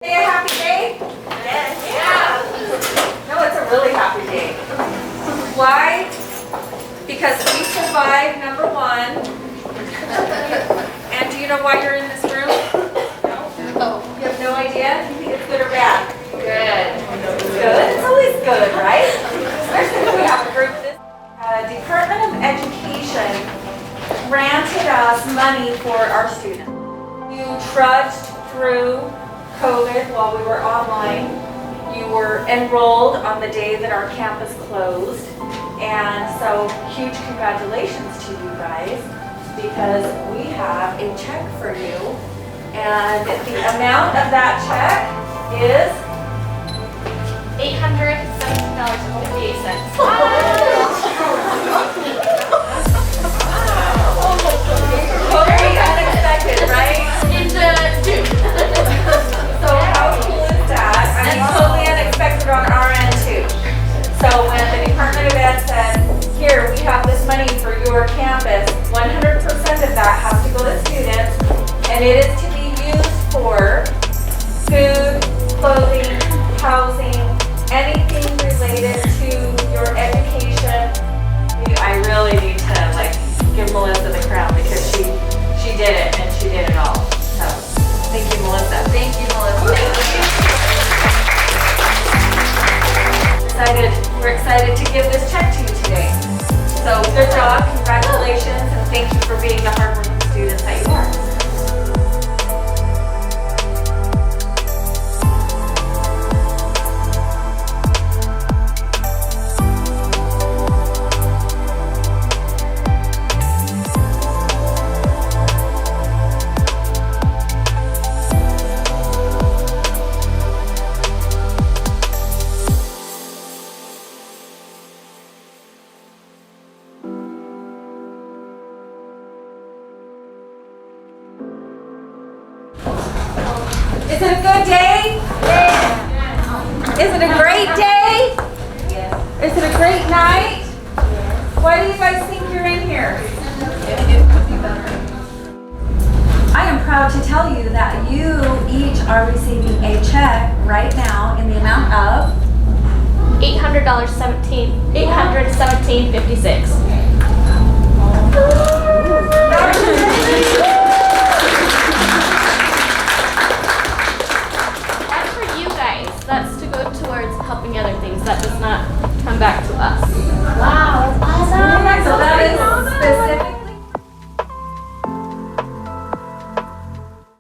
Say a happy day? Yes. Yeah. No, it's a really happy day. Why? Because we survived number one. And do you know why you're in this room? No. You have no idea? You think it's good or bad? Good. Good? It's always good, right? Especially if we have a group this. Department of Education granted us money for our students. You trudged through COVID while we were online. You were enrolled on the day that our campus closed. And so huge congratulations to you guys because we have a check for you. And the amount of that check is totally unexpected, right? So how cool is that? I mean, totally unexpected on our end too. So when the Department of Ed said, here, we have this money for your campus, 100% of that has to go to students, and it is to be used for food, clothing, housing, anything related to your education. I really need to give Melissa the crown because she did it and she did it all. So thank you, Melissa. Thank you, Melissa. We're excited to give this check to you today. So good job, congratulations, and thank you for being the hardworking students that you are. Is it a good day? Yeah. Is it a great day? Yes. Is it a great night? Yes. Why do you guys think you're in here? I am proud to tell you that you each are receiving a check right now in the amount of $817.56.